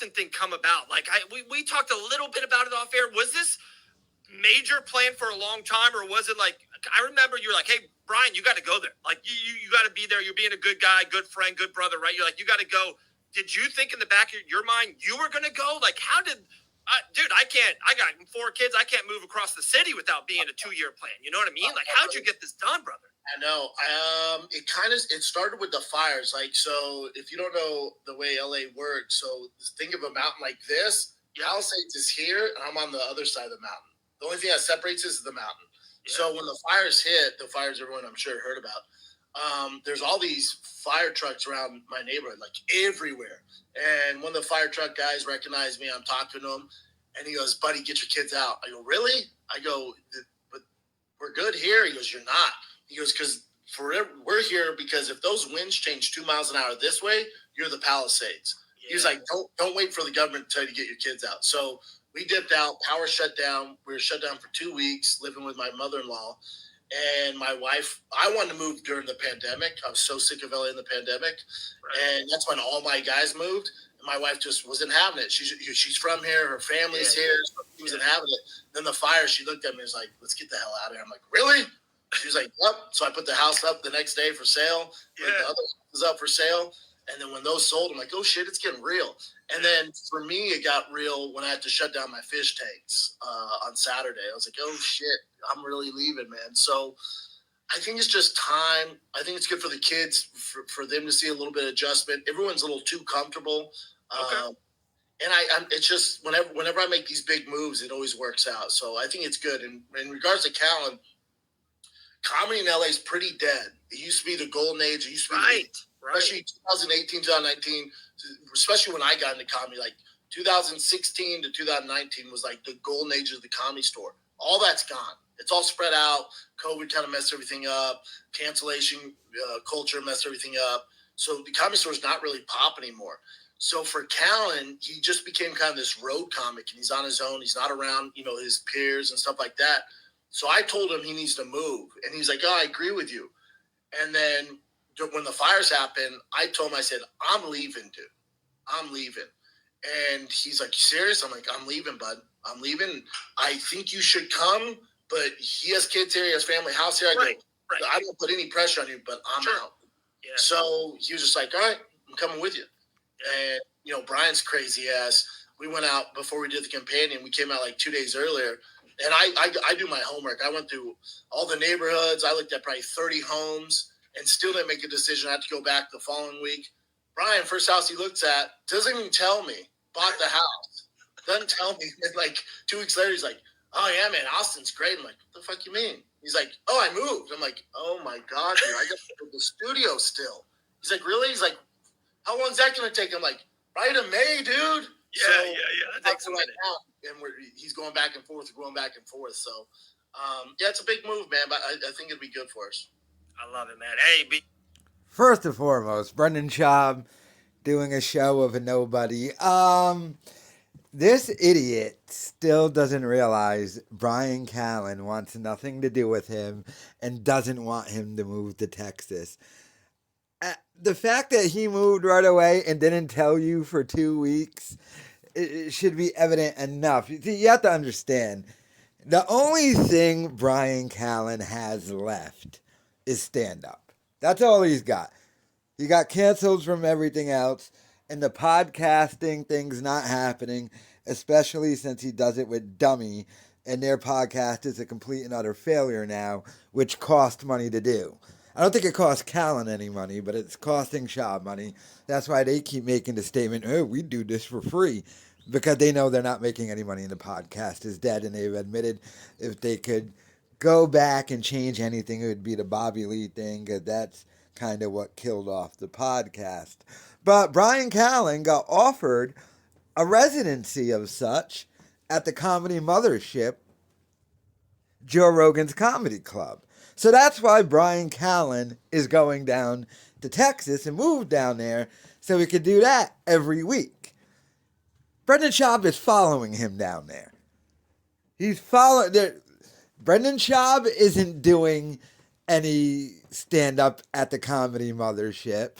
Austin thing come about? Like we talked a little bit about it off air. Was this major plan for a long time, or was it like, I remember you were like, hey, Bryan, you got to go there. Like you got to be there. You're being a good guy, good friend, good brother, right? You're like, you got to go. Did you think in the back of your mind you were going to go? Like, how did, dude, I got 4 kids. I can't move across the city without being a 2-year plan. You know what I mean? Like, how'd you get this done, brother? I know. It started with the fires. Like, so if you don't know the way LA works, so think of a mountain like this. Palisades is here, and I'm on the other side of the mountain. The only thing that separates us is the mountain. Yeah. So when the fires hit, the fires everyone I'm sure heard about, there's all these fire trucks around my neighborhood, like everywhere. And one of the fire truck guys recognized me. I'm talking to him, and he goes, buddy, get your kids out. I go, really? I go, but we're good here. He goes, you're not. He goes, because we're here because if those winds change 2 miles an hour this way, you're the Palisades. Yeah. He was like, don't wait for the government to tell you to get your kids out. So we dipped out, power shut down. We were shut down for 2 weeks, living with my mother-in-law. And my wife, I wanted to move during the pandemic. I was so sick of LA in the pandemic. Right. And that's when all my guys moved. And my wife just wasn't having it. She's from here. Her family's here. So she wasn't having it. Then the fire, she looked at me and was like, let's get the hell out of here. I'm like, really? She was like, yep. So I put the house up the next day for sale. Yeah. The other house was up for sale. And then when those sold, I'm like, oh, shit, it's getting real. And then for me, it got real when I had to shut down my fish tanks on Saturday. I was like, oh, shit, I'm really leaving, man. So I think it's just time. I think it's good for the kids, for them to see a little bit of adjustment. Everyone's a little too comfortable. Okay. And it's just whenever I make these big moves, it always works out. So I think it's good. And in regards to Callen, comedy in LA is pretty dead. It used to be the golden age. It used to be especially 2018, 2019, especially when I got into comedy, like 2016 to 2019 was like the golden age of the Comedy Store. All that's gone. It's all spread out. COVID kind of messed everything up. Cancellation culture messed everything up. So the Comedy Store is not really pop anymore. So for Callen, he just became kind of this road comic, and he's on his own. He's not around, his peers and stuff like that. So I told him he needs to move, and he's like, oh, I agree with you. And then when the fires happened, I told him, I said, I'm leaving, dude. I'm leaving. And he's like, you serious? I'm like, I'm leaving, bud. I'm leaving. I think you should come, but he has kids here. He has family house here. I go, I don't put any pressure on you, but I'm out. Yeah. So he was just like, all right, I'm coming with you. Yeah. And, Bryan's crazy ass. We went out before we did the companion. We came out like 2 days earlier. And I do my homework. I went through all the neighborhoods. I looked at probably 30 homes and still didn't make a decision. I had to go back the following week. Bryan, first house he looks at, doesn't even tell me. Bought the house. Doesn't tell me. And like 2 weeks later, he's like, oh, yeah, man, Austin's great. I'm like, what the fuck you mean? He's like, oh, I moved. I'm like, oh, my God, dude, I got to go to the studio still. He's like, really? He's like, how long is that going to take? I'm like, right in May, dude. Yeah. That takes a minute. And he's going back and forth. So, it's a big move, man, but I think it'd be good for us. I love it, man. Hey, First and foremost, Brendan Schaub doing a show of a nobody. This idiot still doesn't realize Bryan Callen wants nothing to do with him and doesn't want him to move to Texas. The fact that he moved right away and didn't tell you for 2 weeks, it should be evident enough. You have to understand, the only thing Bryan Callen has left is stand-up. That's all he's got. He got canceled from everything else, and the podcasting thing's not happening, especially since he does it with Dummy, and their podcast is a complete and utter failure now, which cost money to do. I don't think it costs Callen any money, but it's costing Schaub money. That's why they keep making the statement, oh, we do this for free, because they know they're not making any money and the podcast is dead, and they've admitted if they could go back and change anything, it would be the Bobby Lee thing, because that's kind of what killed off the podcast. But Bryan Callen got offered a residency of such at the Comedy Mothership, Joe Rogan's Comedy Club. So that's why Bryan Callen is going down to Texas and moved down there so he could do that every week. Brendan Schaub is following him down there. Brendan Schaub isn't doing any stand-up at the Comedy Mothership.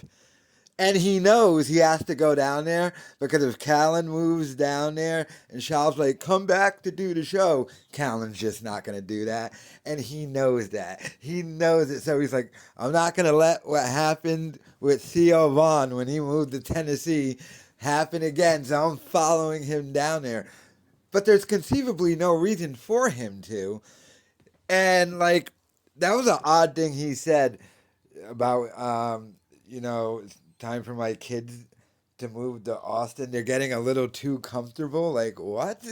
And he knows he has to go down there because if Callen moves down there and Schaub's like, come back to do the show, Callen's just not going to do that. And he knows that. He knows it. So he's like, I'm not going to let what happened with Theo Vaughn when he moved to Tennessee happen again. So I'm following him down there. But there's conceivably no reason for him to. And, like, that was an odd thing he said about, time for my kids to move to Austin. They're getting a little too comfortable. Like, what?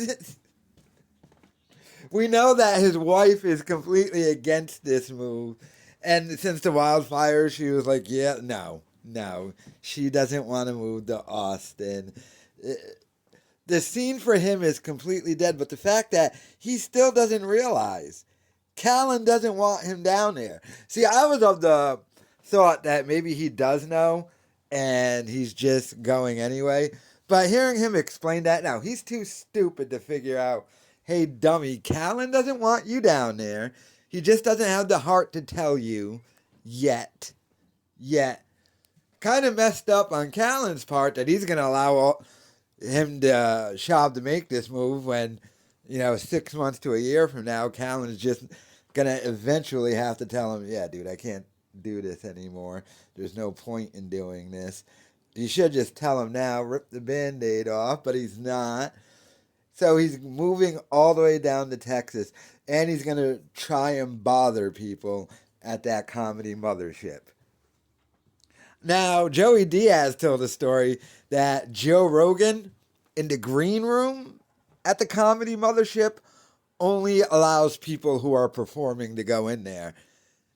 We know that his wife is completely against this move. And since the wildfires, she was like, yeah, no. She doesn't want to move to Austin. The scene for him is completely dead, but the fact that he still doesn't realize Callen doesn't want him down there. See, I was of the thought that maybe he does know and he's just going anyway. But hearing him explain that now, he's too stupid to figure out, hey, dummy, Callen doesn't want you down there. He just doesn't have the heart to tell you yet. Kind of messed up on Callen's part that he's going to allow him to Schaub to make this move when, 6 months to a year from now, Callen's just going to eventually have to tell him, yeah, dude, I can't do this anymore. There's no point in doing this. You should just tell him now, rip the Band-Aid off, but he's not. So he's moving all the way down to Texas, and he's going to try and bother people at that comedy mothership. Now, Joey Diaz told a story that Joe Rogan in the green room at the comedy mothership only allows people who are performing to go in there.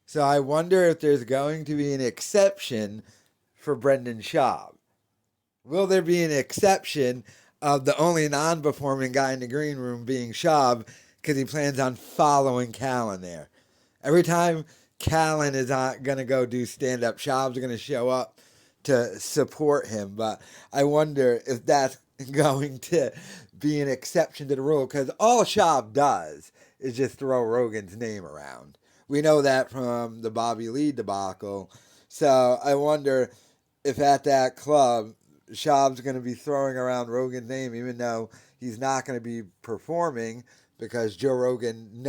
So I wonder if there's going to be an exception for Brendan Schaub. Will there be an exception of the only non-performing guy in the green room being Schaub because he plans on following Callen there? Every time Callen is going to go do stand-up, Schaub's going to show up to support him. But I wonder if that's going to be an exception to the rule because all Schaub does is just throw Rogan's name around. We know that from the Bobby Lee debacle. So I wonder if at that club, Schaub's going to be throwing around Rogan's name, even though he's not going to be performing because Joe Rogan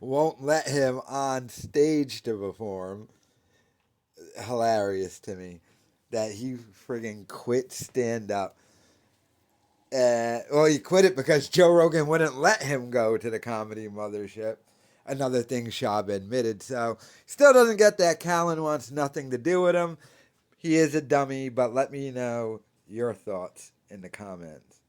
won't let him on stage to perform. Hilarious to me that he friggin' quit stand-up. He quit it because Joe Rogan wouldn't let him go to the comedy mothership. Another thing Schaub admitted. So, still doesn't get that Callen wants nothing to do with him. He is a dummy, but let me know your thoughts in the comments.